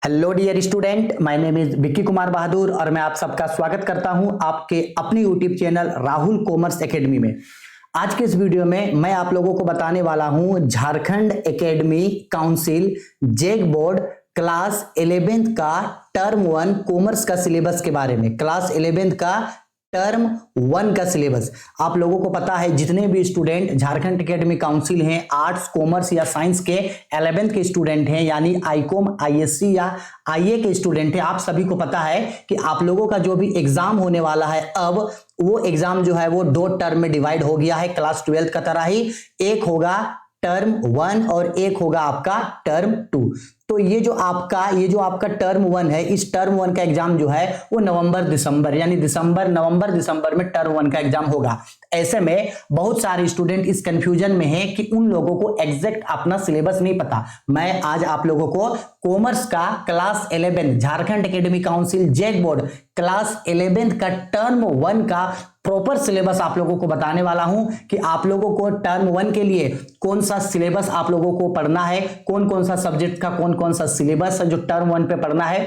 Hello dear student, my name is Vicky Kumar Bahadur और मैं आप सबका स्वागत करता हूं आपके अपने YouTube channel Rahul commerce academy में। आज के इस वीडियो में मैं आप लोगों को बताने वाला हूं Jharkhand academy council JAC board class 11th का टर्म 1 कॉमर्स का सिलेबस के बारे में। क्लास 11th का टर्म 1 का सिलेबस आप लोगों को पता है, जितने भी स्टूडेंट झारखंड एकेडमी काउंसिल हैं, आर्ट्स कॉमर्स या साइंस के 11th के स्टूडेंट हैं, यानी आईकॉम आईएससी या आईए के स्टूडेंट हैं, आप सभी को पता है कि आप लोगों का जो भी एग्जाम होने वाला है, अब वो एग्जाम जो है वो 2 टर्म में डिवाइड हो गया है। क्लास 12 का तरह ही एक होगा टर्म 1 और एक होगा आपका टर्म 2। तो ये जो आपका टर्म 1 है, इस टर्म 1 का एग्जाम जो है वो नवंबर दिसंबर यानी नवंबर दिसंबर में टर्म 1 का एग्जाम होगा। ऐसे में बहुत सारे स्टूडेंट इस कंफ्यूजन में हैं कि उन लोगों को एग्जैक्ट अपना सिलेबस नहीं पता। मैं आज आप लोगों को कॉमर्स का class 11 Jharkhand academy council JAC board class 11 का टर्म 1 का प्रॉपर सिलेबस आप लोगों को बताने वाला हूं कि आप लोगों को टर्म 1 के लिए कौन सा सिलेबस आप लोगों को पढ़ना है, कौन कौन सा सब्जेक्ट का कौन सा सिलेबस है जो टर्म 1 पे पढ़ना है।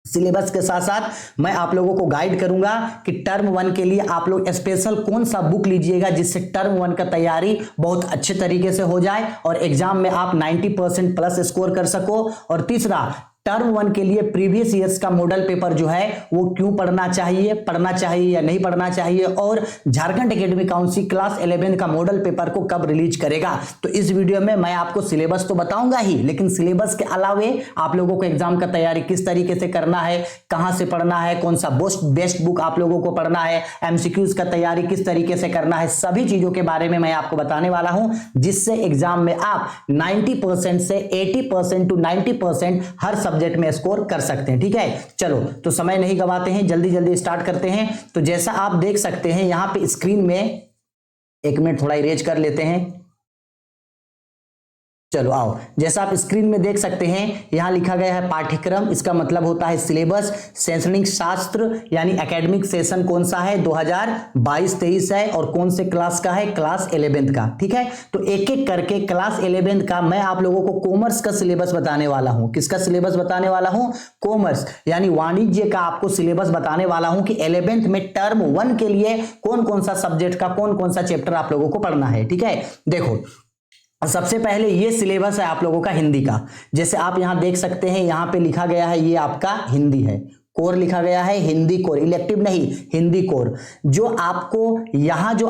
सिलेबस के साथ साथ मैं आप लोगों को गाइड करूंगा कि टर्म 1 के लिए आप लोग स्पेशल कौन सा बुक लीजिएगा जिससे टर्म 1 का तैयारी बहुत अच्छे तरीके से हो जाए और एग्जाम में आप 90% प्लस स्कोर कर सको। और तीसरा, टर्म 1 के लिए प्रीवियस ईयर्स का मॉडल पेपर जो है वो क्यों पढ़ना चाहिए या नहीं पढ़ना चाहिए, और झारखंड एकेडमी काउंसिल क्लास 11 का मॉडल पेपर को कब रिलीज करेगा। तो इस वीडियो में मैं आपको सिलेबस तो बताऊंगा ही, लेकिन सिलेबस के अलावे आप लोगों को एग्जाम का तैयारी किस तरीके से करना है, कहां से पढ़ना है, कौन सा बेस्ट बुक आप लोगों को पढ़ना है, एमसीक्यूज का तैयारी किस तरीके से करना है, सभी चीजों के बारे में मैं आपको बताने वाला हूं, जिससे एग्जाम में आप 90% से 80% टू 90% हर सब्जेक्ट में स्कोर कर सकते हैं। ठीक है, चलो तो समय नहीं गवाते हैं, जल्दी जल्दी स्टार्ट करते हैं। तो जैसा आप देख सकते हैं यहां पे स्क्रीन में, 1 मिनट थोड़ा इरेज कर लेते हैं। चलो आओ, जैसा आप स्क्रीन में देख सकते हैं यहां लिखा गया है पाठ्यक्रम, इसका मतलब होता है सिलेबस। शैक्षणिक शास्त्र यानी एकेडमिक सेशन कौन सा है, 2022-23 है और कौन से क्लास का है, क्लास 11th का। ठीक है, तो एक एक करके क्लास 11th का मैं आप लोगों को कॉमर्स का सिलेबस बताने वाला हूं। किसका सिलेबस बताने वाला हूं, कॉमर्स यानी वाणिज्य का आपको सिलेबस बताने वाला हूं कि 11th में टर्म 1 के लिए कौन कौन सा सब्जेक्ट का कौन सा चैप्टर आप लोगों को पढ़ना है। ठीक है, देखो सबसे पहले ये सिलेबस है आप लोगों का हिंदी का। जैसे आप यहां देख सकते हैं, यहां पे लिखा गया है, ये आपका हिंदी है, कोर लिखा गया है, हिंदी कोर, इलेक्टिव नहीं, हिंदी कोर। जो आपको यहां जो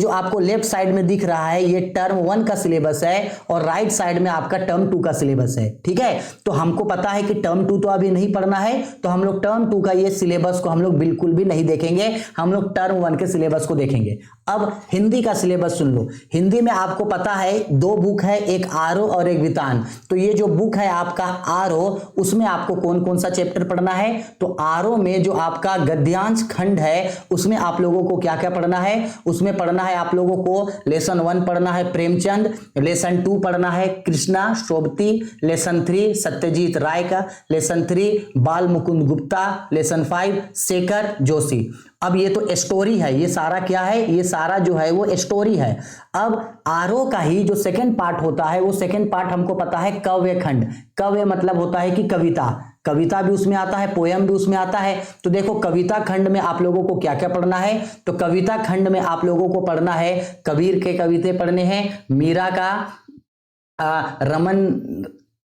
आपको लेफ्ट साइड में दिख रहा है, ये टर्म 1 का सिलेबस है और राइट साइड में आपका टर्म 2 का सिलेबस है। ठीक है, तो हमको पता है कि टर्म 2 तो अभी नहीं पढ़ना है, तो हम लोग टर्म 2 का ये सिलेबस को हम लोग बिल्कुल भी नहीं देखेंगे, हम लोग टर्म 1 के सिलेबस को देखेंगे। अब हिंदी का सिलेबस सुन लो। हिंदी में आपको पता है 2 बुक है, एक आरो और एक वितान। तो ये जो बुक है आपका आरो, उसमें आपको कौन सा चैप्टर पढ़ना है, तो आरो में जो आपका गद्यांश खंड है उसमें आप लोगों को क्या क्या पढ़ना है, उसमें पढ़ना है आप लोगों को लेसन 1 पढ़ना है प्रेमचंद, लेसन 2 पढ़ना है कृष्णा सोबती, लेसन 3 सत्यजीत राय का, लेसन 3 बाल मुकुंद गुप्ता, लेसन 5 शेखर जोशी। अब ये तो स्टोरी है, ये सारा क्या है, ये सारा जो है वो स्टोरी है। अब आरो का ही जो सेकंड पार्ट होता है, वो सेकंड पार्ट हमको पता है काव्य खंड। काव्य मतलब होता है कि कविता भी उसमें आता है, पोयम भी उसमें आता है। तो देखो कविता खंड में आप लोगों को क्या क्या पढ़ना है, तो कविता खंड में आप लोगों को पढ़ना है, कबीर के कविते पढ़ने हैं, मीरा का,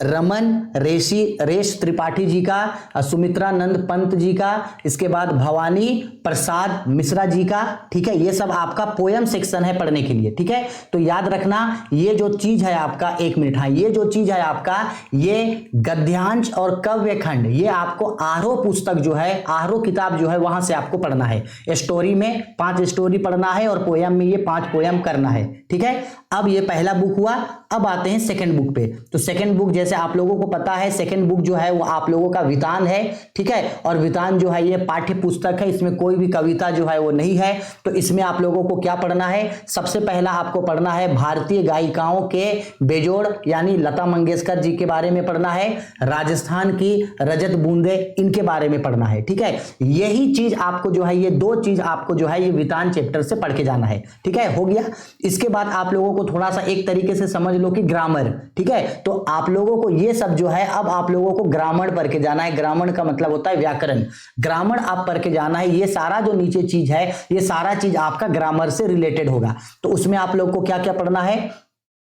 रमन रेश त्रिपाठी जी का, सुमित्रा नंद पंत जी का, इसके बाद भवानी प्रसाद मिश्रा जी का। ठीक है, ये सब आपका पोयम सेक्शन है पढ़ने के लिए। ठीक है, तो याद रखना ये जो चीज है आपका, 1 मिनट, हाँ, ये जो चीज है आपका, ये गद्यांश और काव्य खंड, ये आपको आरो पुस्तक जो है, आरो किताब जो है वहां से आपको पढ़ना है। स्टोरी में 5 स्टोरी पढ़ना है और पोयम में ये 5 पोयम करना है। ठीक है, अब ये पहला बुक हुआ। अब आते हैं सेकंड बुक पे। तो सेकंड बुक जैसे आप लोगों को पता है, सेकंड बुक जो है वो आप लोगों का वितान है। ठीक है, और वितान जो है ये पाठ्य पुस्तक है, इसमें कोई भी कविता जो है वो नहीं है। तो इसमें आप लोगों को क्या पढ़ना है, सबसे पहला आपको पढ़ना है भारतीय गायिकाओं के बेजोड़ यानी लता मंगेशकर जी के बारे में पढ़ना है, राजस्थान की रजत बूंदे, इनके बारे में पढ़ना है। ठीक है, यही चीज आपको जो है, ये 2 चीज आपको जो है ये वितान चैप्टर से पढ़ के जाना है। ठीक है, हो गया। इसके बाद आप लोगों को थोड़ा सा एक तरीके से समझ लो कि ग्रामर। ठीक है, तो आप लोगों को ये सब जो है, अब आप लोगों को ग्रामर पढ़ के जाना है। ग्रामर का मतलब होता है व्याकरण। ग्रामर आप पढ़ के जाना है। ये सारा जो नीचे चीज है, ये सारा चीज आपका ग्रामर से रिलेटेड होगा। तो उसमें आप लोग को क्या क्या पढ़ना है?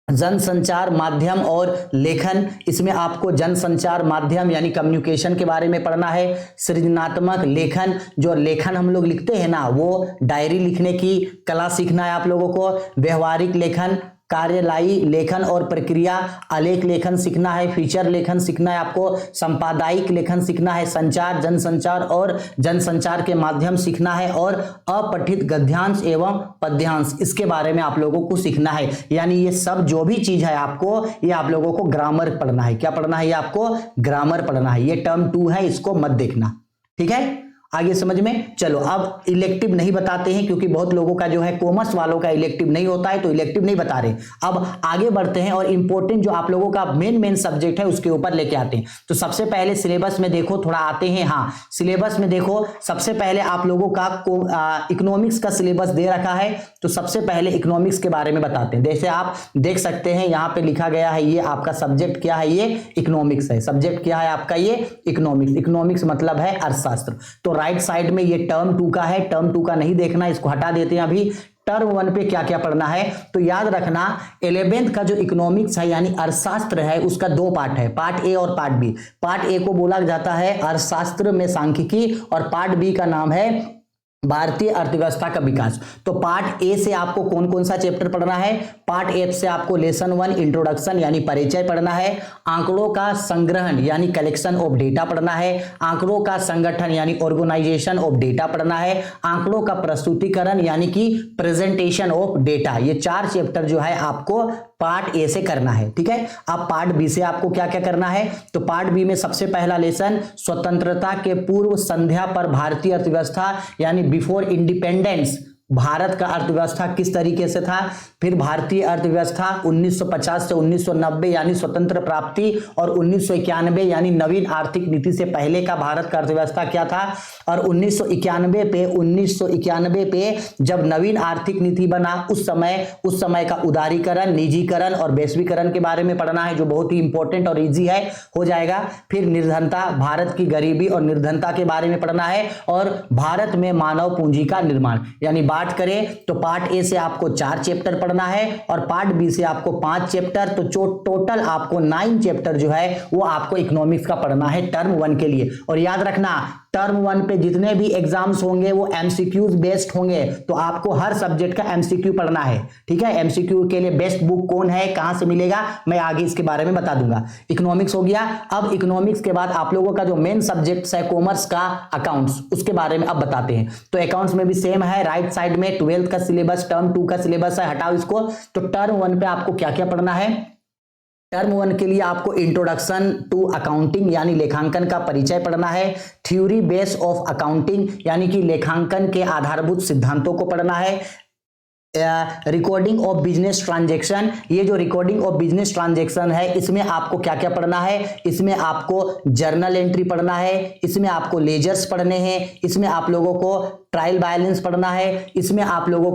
जनसंचार माध्यम और लेखन। इसमें आपको जनसंचार माध्यम यानी कम्युनिकेशन के बारे में पढ़ना है। सृजनात्मक लेखन, जो लेखन हम लोग लिखते हैं ना, वो डायरी लिखने की कला सीखना है आप लोगों को। व्यवहारिक लेखन, कार्यलायी लेखन और प्रक्रिया, आलेख लेखन सीखना है। फीचर लेखन सीखना है आपको। संपादायिक लेखन सीखना है। संचार, जनसंचार और जनसंचार के माध्यम सीखना है। और अपठित गद्यांश एवं पद्यांश, इसके बारे में आप लोगों को सीखना है। यानी ये सब जो भी चीज है आपको, ये आप लोगों को ग्रामर पढ़ना है। क्या पढ़ना है? ये आपको ग्रामर पढ़ना है। ये टर्म 2 है, इसको मत देखना, ठीक है? आगे समझ में। चलो, अब इलेक्टिव नहीं बताते हैं, क्योंकि बहुत लोगों का जो है कॉमर्स वालों का इलेक्टिव नहीं होता है, तो इलेक्टिव नहीं बता रहे। अब आगे बढ़ते हैं और इंपॉर्टेंट जो आप लोगों का मेन सब्जेक्ट है उसके ऊपर लेके आते हैं। तो सबसे पहले सिलेबस में देखो, थोड़ा आते हैं। हाँ, सिलेबस में देखो, सबसे पहले आप लोगों का इकोनॉमिक्स का सिलेबस दे रखा है। तो सबसे पहले इकोनॉमिक्स के बारे में बताते हैं। जैसे आप देख सकते हैं यहाँ पे लिखा गया है, ये आपका सब्जेक्ट क्या है? ये इकोनॉमिक्स है। सब्जेक्ट क्या है आपका? ये इकोनॉमिक्स। इकोनॉमिक्स मतलब है अर्थशास्त्र। तो राइट साइड में ये टर्म 2 का है। टर्म 2 का नहीं देखना, इसको हटा देते हैं अभी। टर्म 1 पे क्या क्या पढ़ना है? तो याद रखना, 11th का जो इकोनॉमिक्स है यानी अर्थशास्त्र है, उसका 2 पार्ट है, पार्ट ए और पार्ट बी। पार्ट ए को बोला जाता है अर्थशास्त्र में सांख्यिकी, और पार्ट बी का नाम है भारतीय अर्थव्यवस्था का विकास। तो पार्ट ए से आपको कौन कौन सा चैप्टर पढ़ना है? पार्ट ए से आपको लेसन 1 इंट्रोडक्शन यानी परिचय पढ़ना है। आंकड़ों का संग्रहण यानी कलेक्शन ऑफ डेटा पढ़ना है। आंकड़ों का संगठन यानी ऑर्गेनाइजेशन ऑफ डेटा पढ़ना है। आंकड़ों का प्रस्तुतिकरण यानी कि प्रेजेंटेशन ऑफ डेटा। ये 4 चैप्टर जो है आपको पार्ट ए से करना है, ठीक है? अब पार्ट बी से आपको क्या क्या करना है? तो पार्ट बी में सबसे पहला लेसन स्वतंत्रता के पूर्व संध्या पर भारतीय अर्थव्यवस्था यानी बिफोर इंडिपेंडेंस भारत का अर्थव्यवस्था किस तरीके से था। फिर भारतीय अर्थव्यवस्था 1950 से 1990 यानी स्वतंत्र प्राप्ति, और 1991 यानी नवीन आर्थिक नीति से पहले का भारत का अर्थव्यवस्था क्या था। और 1991 पे जब नवीन आर्थिक नीति बना, उस समय का उदारीकरण, निजीकरण और वैश्वीकरण के बारे में पढ़ना है, जो बहुत ही इंपॉर्टेंट और इजी है, हो जाएगा। फिर निर्धनता, भारत की गरीबी और निर्धनता के बारे में पढ़ना है। और भारत में मानव पूंजी का निर्माण, यानी बात करें तो पार्ट ए से आपको 4 चैप्टर पढ़ना है और पार्ट बी से आपको 5 चैप्टर। तो टोटल आपको 9 चैप्टर जो है वो आपको इकोनॉमिक्स का पढ़ना है टर्म 1 के लिए। और याद रखना, टर्म 1 पे जितने भी एग्जाम्स होंगे वो एमसीक्यूज बेस्ड होंगे, तो आपको हर सब्जेक्ट का एमसीक्यू पढ़ना है, ठीक है? एमसीक्यू के लिए बेस्ट बुक कौन है, कहां से मिलेगा, मैं आगे इसके बारे में बता दूंगा। इकोनॉमिक्स हो गया। अब इकोनॉमिक्स के बाद आप लोगों का जो मेन सब्जेक्ट है कॉमर्स का अकाउंट्स, उसके बारे में अब बताते हैं। तो अकाउंट्स में भी सेम है, राइट साइड में 12th का सिलेबस, टर्म 2 का सिलेबस है, हटाओ इसको। तो टर्म 1 पे आपको क्या क्या पढ़ना है? टर्म 1 के लिए आपको इंट्रोडक्शन टू अकाउंटिंग यानी लेखांकन का परिचय पढ़ना है। थ्योरी बेस ऑफ अकाउंटिंग यानी कि लेखांकन के आधारभूत सिद्धांतों को पढ़ना है। रिकॉर्डिंग ऑफ बिजनेस ट्रांजैक्शन, ये जो रिकॉर्डिंग ऑफ बिजनेस ट्रांजैक्शन है, इसमें आपको क्या क्या पढ़ना है? इसमें आपको जर्नल एंट्री पढ़ना है, इसमें आपको लेजर्स पढ़ने हैं, इसमें आप लोगों को ट्रायल बैलेंस पढ़ना है, इसमें आप लोगों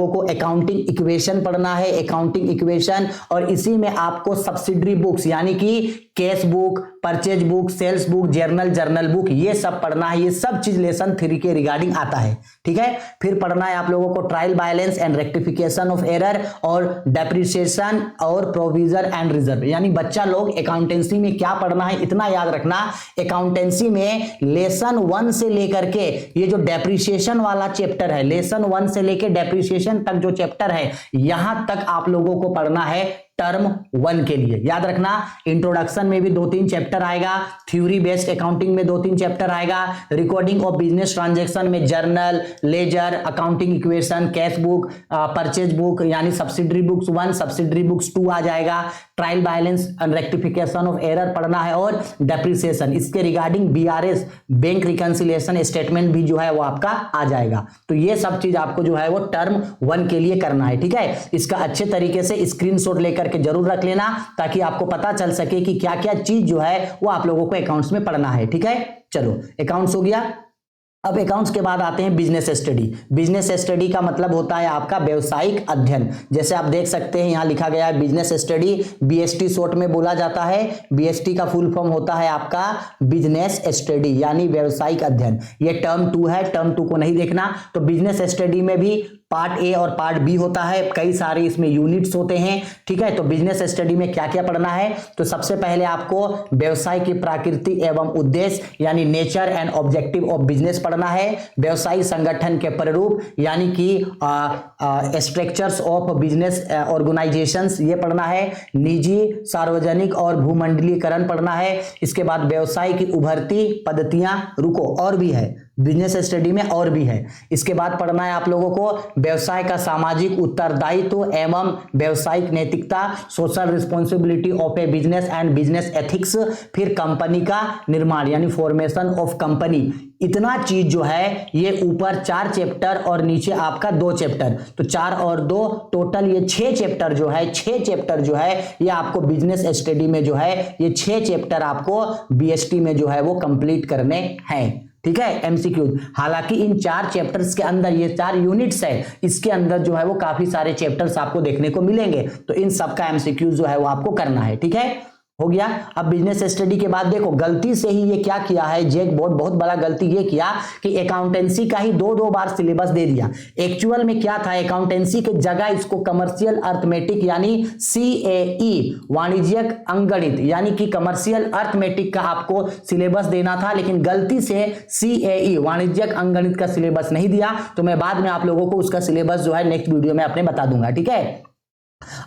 को अकाउंटिंग इक्वेशन पढ़ना है, अकाउंटिंग इक्वेशन। और इसी में आपको सब्सिडरी बुक्स यानी कि cash book, purchase book, sales book, journal book, ये सब पढ़ना है। ये सब चीज लेसन 3 के रिगार्डिंग आता है, ठीक है? फिर पढ़ना है आप लोगों को trial balance and rectification of error और डेप्रिसिएशन और प्रोविजन एंड रिजर्व। यानी बच्चा लोग अकाउंटेंसी में क्या पढ़ना है, इतना याद रखना। अकाउंटेंसी में लेसन 1 से लेकर के ये जो डेप्रिसिएशन वाला चैप्टर है, लेसन 1 से लेकर डेप्रिसिएशन तक जो चैप्टर है, यहां तक आप लोगों को पढ़ना है टर्म 1 के लिए। याद रखना, इंट्रोडक्शन में भी 2-3 चैप्टर आएगा, थ्योरी बेस्ड अकाउंटिंग में 2-3 चैप्टर आएगा, रिकॉर्डिंग ऑफ बिजनेस ट्रांजैक्शन में journal, ledger, accounting equation, cash book, purchase book यानी सब्सिडरी बुक्स 1, सब्सिडरी बुक्स 2 आ जाएगा। Trial balance and rectification of error पढ़ना है और डेप्रिसिएशन, इसके regarding BRS bank reconciliation statement भी जो है वो आपका आ जाएगा। तो ये सब चीज आपको जो है वो टर्म 1 के लिए करना है, ठीक है? इसका अच्छे तरीके से स्क्रीनशॉट लेकर के जरूर रख लेना, ताकि आपको पता चल सके कि क्या क्या चीज जो है वो आप लोगों को अकाउंट्स में पढ़ना है, ठीक है? चलो, अकाउंट्स हो गया। अब अकाउंट्स के बाद आते हैं बिजनेस स्टडी। बिजनेस स्टडी का मतलब होता है आपका व्यवसायिक अध्ययन। जैसे आप देख सकते हैं यहां लिखा गया है बिजनेस स्टडी, बीएसटी शॉर्ट में बोला जाता है। बीएसटी का फुल फॉर्म होता है आपका बिजनेस स्टडी यानी व्यवसायिक अध्ययन। ये टर्म 2 है, टर्म 2 को नहीं देखना। तो बिजनेस स्टडी में भी पार्ट ए और पार्ट बी होता है, कई सारे इसमें यूनिट्स होते हैं, ठीक है। तो बिजनेस स्टडी में क्या क्या पढ़ना है, तो सबसे पहले आपको व्यवसाय की प्रकृति एवं उद्देश्य यानी nature and objective of business पढ़ना है। व्यवसायी संगठन के प्रारूप यानी कि स्ट्रक्चर्स ऑफ बिजनेस ऑर्गेनाइजेशंस ये पढ़ना है। निजी, सार्वजनिक और भूमंडलीकरण पढ़ना है। इसके बाद व्यवसाय की उभरती पद्धतियां, रुको और भी है बिजनेस स्टडी में और भी है। इसके बाद पढ़ना है आप लोगों को व्यवसाय का सामाजिक उत्तरदायित्व एवं व्यवसायिक नैतिकता, social responsibility of A business and business ethics. फिर कंपनी का निर्माण यानी फॉर्मेशन ऑफ कंपनी। इतना चीज जो है ये ऊपर 4 चैप्टर और नीचे आपका 2 चैप्टर, तो 4 और 2 टोटल ये 6 चैप्टर जो है, 6 चैप्टर जो है ये आपको बिजनेस स्टडी में जो है ये 6 चैप्टर आपको बीएसटी में जो है वो कंप्लीट करने हैं, ठीक है। एमसीक्यूज, हालांकि इन 4 चैप्टर्स के अंदर ये 4 यूनिट्स है, इसके अंदर जो है वो काफी सारे चैप्टर्स आपको देखने को मिलेंगे, तो इन सब का एमसीक्यूज जो है वो आपको करना है, ठीक है। हो गया। अब बिजनेस स्टडी के बाद देखो गलती से ही ये क्या किया है, जेक बहुत बड़ा गलती ये किया कि अकाउंटेंसी का ही 2 बार सिलेबस दे दिया। एक्चुअल में क्या था, अकाउंटेंसी के जगह इसको कमर्शियल अर्थमेटिक यानी सीएई वाणिज्यिक अंकगणित यानी कि कमर्शियल अर्थमेटिक का आपको सिलेबस देना था, लेकिन गलती से सीएई वाणिज्यिक अंकगणित का सिलेबस नहीं दिया। तो मैं बाद में आप लोगों को उसका सिलेबस जो है नेक्स्ट वीडियो में अपने बता दूंगा, ठीक है।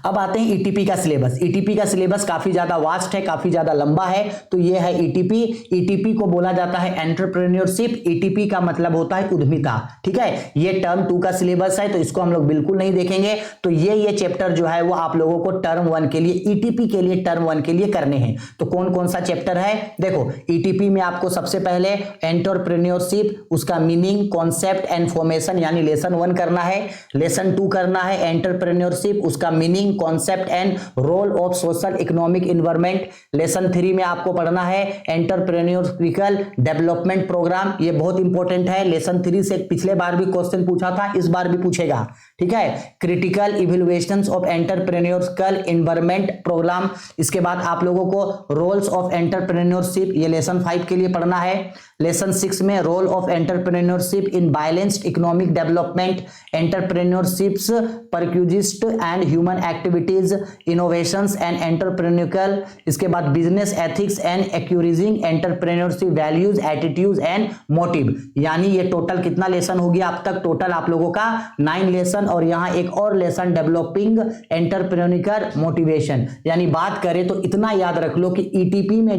अब आते हैं ईटीपी का सिलेबस। ईटीपी का सिलेबस काफी ज्यादा वास्ट है, काफी ज्यादा लंबा है, तो ये है ईटीपी। ईटीपी को बोला जाता है एंटरप्रेन्योरशिप। ईटीपी का मतलब होता है उद्यमिता, ठीक है। ये टर्म 2 का सिलेबस है, तो इसको हम लोग बिल्कुल नहीं देखेंगे। तो ये चैप्टर जो है वो आप लोगों को टर्म 1 के लिए, ईटीपी के लिए टर्म 1 के लिए करने हैं। तो कौन कौन सा चैप्टर है, देखो ईटीपी में आपको सबसे पहले एंटरप्रेन्योरशिप, उसका मीनिंग, कॉन्सेप्ट एंड फॉर्मेशन यानी लेसन 1 करना है। लेसन 2 करना है एंटरप्रेन्योरशिप, उसका meaning, concept and role of social economic environment. Lesson 3 में आपको पढ़ना है एंटरप्रेन्योरियल डेवलपमेंट प्रोग्राम, ये बहुत इंपॉर्टेंट है। लेसन 3 से पिछले बार भी क्वेश्चन पूछा था, इस बार भी पूछेगा, ठीक है। Critical evaluations of entrepreneurial environment programme. इसके बाद आप लोगों को रोल्स ऑफ एंटरप्रेन्योरशिप, ये लेसन 5 के लिए पढ़ना है। लेसन 6 में role of entrepreneurship in balanced economic development, entrepreneurships prerequisite and human activities, innovations and entrepreneurial. इसके बाद business ethics and encouraging entrepreneurship values, attitude and motive. यानी ये टोटल कितना लेसन हो गया अब तक, टोटल आप लोगों का 9 लेसन, और यहां एक और लेसन डेवलपिंग एंटरप्रेन्योरियल मोटिवेशन। यानी बात करें तो इतना याद रख लो कि ईटीपी में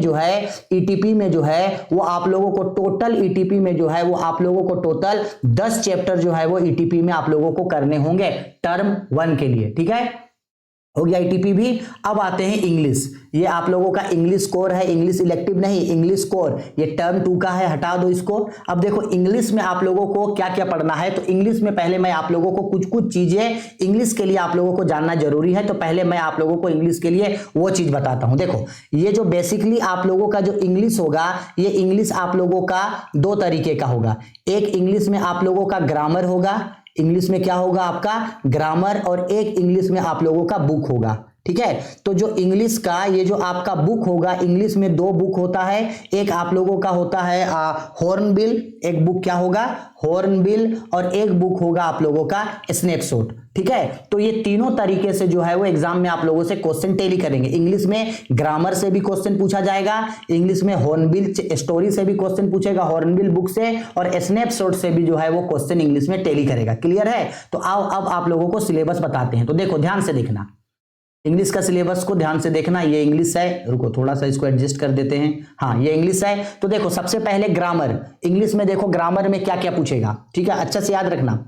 जो है वो आप लोगों को टोटल, ईटीपी में जो है वो आप लोगों को टोटल 10 चैप्टर जो है वो ईटीपी में आप लोगों को करने होंगे टर्म 1 के लिए, ठीक है। हो गया ईटीपी भी। अब आते हैं इंग्लिश। ये आप लोगों का इंग्लिश कोर है, इंग्लिश इलेक्टिव नहीं, इंग्लिश कोर। ये टर्म 2 का है, हटा दो इसको। अब देखो इंग्लिश में आप लोगों को क्या क्या पढ़ना है, तो इंग्लिश में पहले मैं आप लोगों को कुछ चीजें इंग्लिश के लिए आप लोगों को जानना जरूरी है। तो पहले मैं आप लोगों को इंग्लिश के लिए वो चीज बताता हूं। देखो ये जो बेसिकली आप लोगों का जो इंग्लिश होगा, ये इंग्लिश आप लोगों का 2 तरीके का होगा। एक इंग्लिश में आप लोगों का ग्रामर होगा, इंग्लिश में क्या होगा आपका ग्रामर, और एक इंग्लिश में आप लोगों का बुक होगा, ठीक है। तो जो इंग्लिश का ये जो आपका बुक होगा, इंग्लिश में 2 बुक होता है। एक आप लोगों का होता है हॉर्नबिल, एक बुक क्या होगा हॉर्नबिल, और एक बुक होगा आप लोगों का स्नैपशॉट, ठीक है। तो ये तीनों तरीके से जो है वो एग्जाम में आप लोगों से क्वेश्चन टेली करेंगे। इंग्लिश में ग्रामर से भी क्वेश्चन पूछा जाएगा, इंग्लिश में हॉर्नबिल स्टोरी से भी क्वेश्चन पूछेगा, हॉर्नबिल बुक से, और स्नैपशॉट से भी जो है वो क्वेश्चन इंग्लिश में टेली करेगा। क्लियर है। तो आओ अब आप लोगों को सिलेबस बताते हैं। तो देखो ध्यान से देखना, इंग्लिश का सिलेबस को ध्यान से देखना। ये इंग्लिश है, रुको थोड़ा सा इसको एडजस्ट कर देते हैं। हाँ ये इंग्लिश है। तो देखो सबसे पहले ग्रामर, इंग्लिश में देखो ग्रामर में क्या क्या पूछेगा, ठीक है, अच्छा से याद रखना।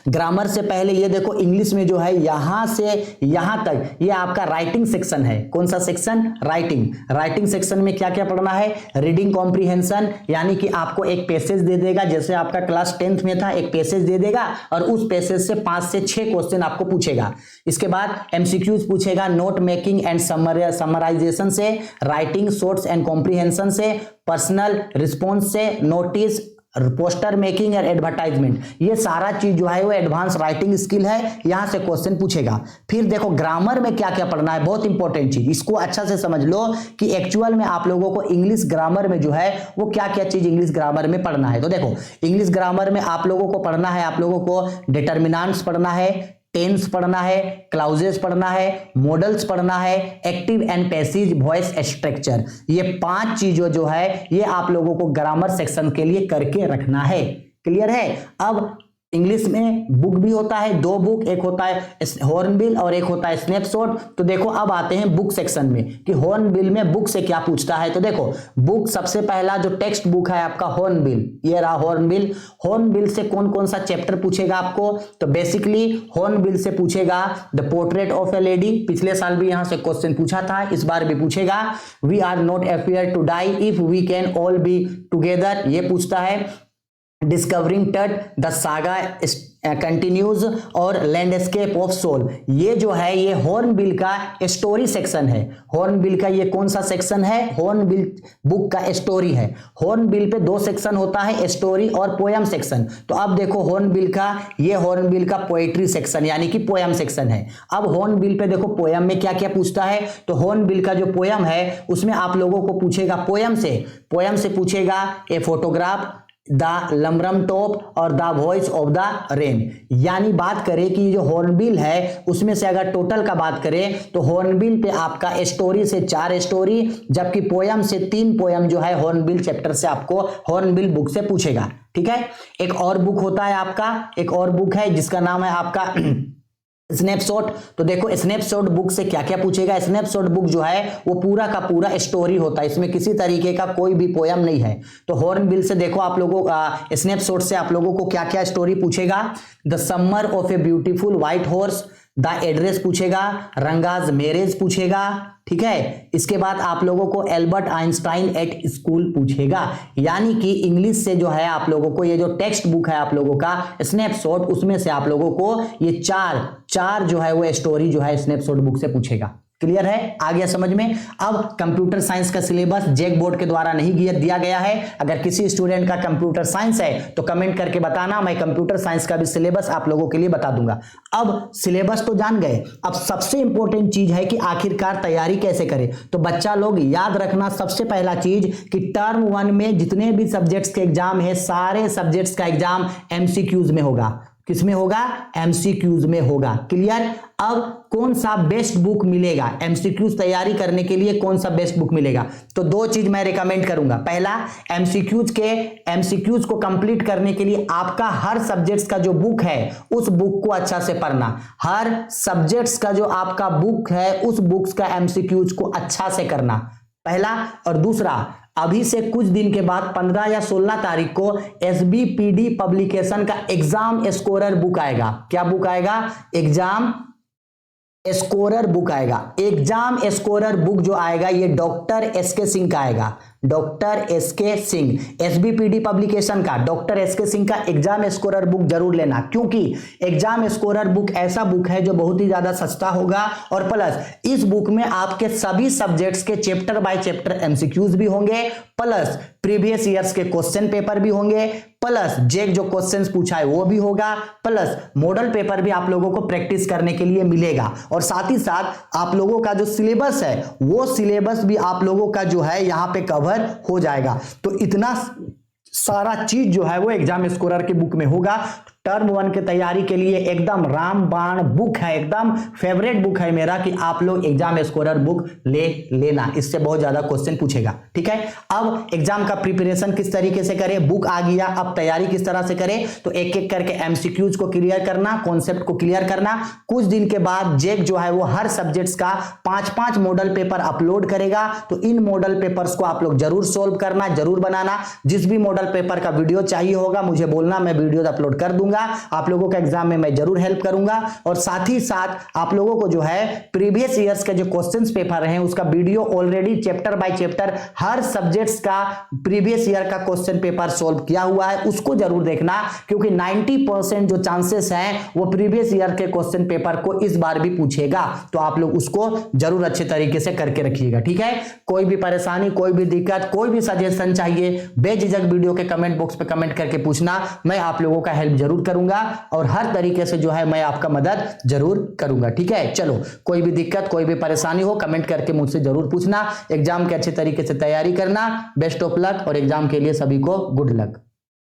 ग्रामर से पहले ये देखो इंग्लिश में जो है यहां से यहां तक ये आपका राइटिंग सेक्शन है। कौन सा सेक्शन, राइटिंग सेक्शन में क्या क्या पढ़ना है, रीडिंग कॉम्प्रिहेंशन, यानी कि आपको एक पैसेज दे देगा, जैसे आपका क्लास 10th में था, एक पैसेज दे देगा और उस पैसेज से 5 से 6 क्वेश्चन आपको पूछेगा। इसके बाद एमसीक्यूज पूछेगा, नोट मेकिंग एंड समराइजेशन से, राइटिंग शॉर्ट्स एंड कॉम्प्रिहेंशन से, पर्सनल रिस्पॉन्स से, नोटिस पोस्टर मेकिंग और एडवर्टाइजमेंट, ये सारा चीज जो है वो एडवांस राइटिंग स्किल है, यहां से क्वेश्चन पूछेगा। फिर देखो ग्रामर में क्या क्या पढ़ना है, बहुत इंपॉर्टेंट चीज, इसको अच्छा से समझ लो कि एक्चुअल में आप लोगों को इंग्लिश ग्रामर में जो है वो क्या क्या चीज इंग्लिश ग्रामर में पढ़ना है। तो देखो इंग्लिश ग्रामर में आप लोगों को पढ़ना है, आप लोगों को डिटर्मिनेंट्स पढ़ना है, टेंस पढ़ना है, क्लाउजेस पढ़ना है, मॉडल्स पढ़ना है, active and passive voice structure, ये 5 चीजों जो है ये आप लोगों को ग्रामर सेक्शन के लिए करके रखना है। क्लियर है। अब इंग्लिश में बुक भी होता है, 2 बुक, एक होता है हॉर्नबिल और एक होता है स्नैपशॉट। तो देखो अब आते हैं बुक सेक्शन में कि हॉर्नबिल में बुक से क्या पूछता है। तो देखो बुक सबसे पहला जो टेक्स्ट बुक है आपका हॉर्नबिल, ये रहा हॉर्नबिल। हॉर्नबिल से कौन कौन सा चैप्टर पूछेगा आपको, तो बेसिकली हॉर्नबिल से पूछेगा the portrait of A lady, पिछले साल भी यहां से क्वेश्चन पूछा था, इस बार भी पूछेगा। We are not afraid to die if we can all be together, ये पूछता है। Discovering Tut, the saga continues और लैंडस्केप ऑफ सोल, ये जो है ये हॉर्नबिल का स्टोरी सेक्शन है। हॉर्नबिल का ये कौन सा सेक्शन है, हॉर्नबिल बुक का स्टोरी है। हॉर्नबिल पे 2 सेक्शन होता है, स्टोरी और पोयम सेक्शन। तो अब देखो हॉर्नबिल का ये हॉर्नबिल का पोएट्री सेक्शन यानी कि पोयम सेक्शन है। अब हॉर्नबिल पे देखो पोयम में क्या क्या पूछता है, तो हॉर्नबिल का जो पोयम है उसमें आप लोगों को पूछेगा पोयम से पूछेगा ए फोटोग्राफ, द लमरम टॉप और the voice of the rain. यानी बात करें कि जो हॉर्नबिल है उसमें से अगर टोटल का बात करें तो हॉर्नबिल पे आपका स्टोरी से 4 स्टोरी, जबकि पोयम से 3 पोयम जो है हॉर्नबिल चैप्टर से आपको हॉर्नबिल बुक से पूछेगा। ठीक है। एक और बुक होता है आपका, एक और बुक है जिसका नाम है आपका स्नैपशॉट। तो देखो स्नैपशॉट बुक से क्या क्या पूछेगा। स्नैपशॉट बुक जो है वो पूरा का पूरा स्टोरी होता है, इसमें किसी तरीके का कोई भी पोयम नहीं है। तो हॉर्नबिल से देखो आप लोगों स्नैपशॉट से आप लोगों को क्या क्या स्टोरी पूछेगा, the summer of a beautiful white horse, the address पूछेगा, रंगाज मैरिज पूछेगा। ठीक है। इसके बाद आप लोगों को एल्बर्ट आइंस्टाइन एट स्कूल पूछेगा। यानी कि इंग्लिश से जो है आप लोगों को ये जो टेक्स्ट बुक है आप लोगों का स्नैपशॉट, उसमें से आप लोगों को ये चार जो है वो स्टोरी जो है स्नैपशॉट बुक से पूछेगा। क्लियर है, आ गया समझ में। अब कंप्यूटर साइंस का सिलेबस जैक बोर्ड के द्वारा नहीं दिया गया है। अगर किसी स्टूडेंट का कंप्यूटर साइंस है तो कमेंट करके बताना, मैं कंप्यूटर साइंस का भी सिलेबस आप लोगों के लिए बता दूंगा। अब सिलेबस तो जान गए, अब सबसे इंपॉर्टेंट चीज है कि आखिरकार तैयारी कैसे करें। तो बच्चा लोग याद रखना सबसे पहला चीज कि टर्म 1 में जितने भी सब्जेक्ट्स के एग्जाम है सारे सब्जेक्ट्स का एग्जाम एमसीक्यूज में होगा। किसमें होगा, एमसीक्यूज में होगा। क्लियर। अब कौन सा बेस्ट बुक मिलेगा एमसीक्यूज तैयारी करने के लिए, कौन सा बेस्ट बुक मिलेगा, तो 2 चीज मैं रिकमेंड करूंगा। पहला, एमसीक्यूज को कंप्लीट करने के लिए आपका हर सब्जेक्ट्स का जो बुक है उस बुक को अच्छा से पढ़ना। हर सब्जेक्ट्स का जो आपका बुक है उस बुक्स का एमसीक्यूज को अच्छा से करना, पहला। और दूसरा, अभी से कुछ दिन के बाद 15 या 16 तारीख को एसबीपीडी पब्लिकेशन का एग्जाम स्कोरर बुक आएगा। क्या बुक आएगा, एग्जाम स्कोरर बुक आएगा। एग्जाम स्कोरर बुक जो आएगा ये डॉक्टर एसके सिंह का आएगा। डॉक्टर एसके सिंह, एसबीपीडी पब्लिकेशन का डॉक्टर एसके सिंह का एग्जाम स्कोरर बुक जरूर लेना, क्योंकि एग्जाम स्कोरर बुक ऐसा बुक है जो बहुत ही ज्यादा सस्ता होगा और प्लस इस बुक में आपके सभी सब्जेक्ट्स के चैप्टर बाय चैप्टर एमसीक्यूज भी होंगे, प्लस प्रीवियस ईयर्स के क्वेश्चन पेपर भी होंगे, प्लस जेक जो क्वेश्चंस पूछा है वो भी होगा, प्लस मॉडल पेपर भी आप लोगों को प्रैक्टिस करने के लिए मिलेगा। और साथ ही साथ आप लोगों का जो सिलेबस है वो सिलेबस भी आप लोगों का जो है यहां पे कवर हो जाएगा। तो इतना सारा चीज जो है वो एग्जाम स्कोरर के बुक में होगा। टर्म 1 की तैयारी के लिए एकदम रामबाण बुक है, एकदम फेवरेट बुक है मेरा कि आप लोग एग्जाम स्कोरर बुक ले लेना, इससे बहुत ज्यादा क्वेश्चन पूछेगा। ठीक है। अब एग्जाम का प्रिपरेशन किस तरीके से करें, बुक आ गया, अब तैयारी किस तरह से करें, तो एक एक करके एमसीक्यूज को क्लियर करना, कॉन्सेप्ट को क्लियर करना। कुछ दिन के बाद जेक जो है वो हर सब्जेक्ट्स का 5-5 मॉडल पेपर अपलोड करेगा, तो इन मॉडल पेपर्स को आप लोग जरूर सोल्व करना, जरूर बनाना। जिस भी मॉडल पेपर का वीडियो चाहिए होगा मुझे बोलना, मैं वीडियो अपलोड कर दूंगा। करूंगा, आप लोगों का एग्जाम में मैं जरूर हेल्प करूंगा। और साथ ही साथ आप लोगों को जो है प्रीवियस ईयर्स के जो क्वेश्चंस पेपर हैं उसका video already chapter by chapter her subjects का प्रीवियस ईयर का क्वेश्चन पेपर सोल्व किया हुआ है, उसको जरूर देखना, क्योंकि 90% जो चांसेस हैं वो प्रीवियस ईयर के क्वेश्चन पेपर को इस बार भी पूछेगा, तो आप लोग उसको जरूर अच्छे तरीके से करके रखिएगा। ठीक है, कोई भी परेशानी, कोई भी दिक्कत, कोई भी सजेशन चाहिए, बेझिझक वीडियो के कमेंट बॉक्स पे कमेंट करके पूछना, मैं आप लोगों का हेल्प जरूर करूंगा और हर तरीके से जो है मैं आपका मदद जरूर करूंगा। ठीक है, चलो कोई भी दिक्कत, कोई भी परेशानी हो कमेंट करके मुझसे जरूर पूछना। एग्जाम के अच्छे तरीके से तैयारी करना, बेस्ट ऑफ लक और एग्जाम के लिए सभी को गुड लक।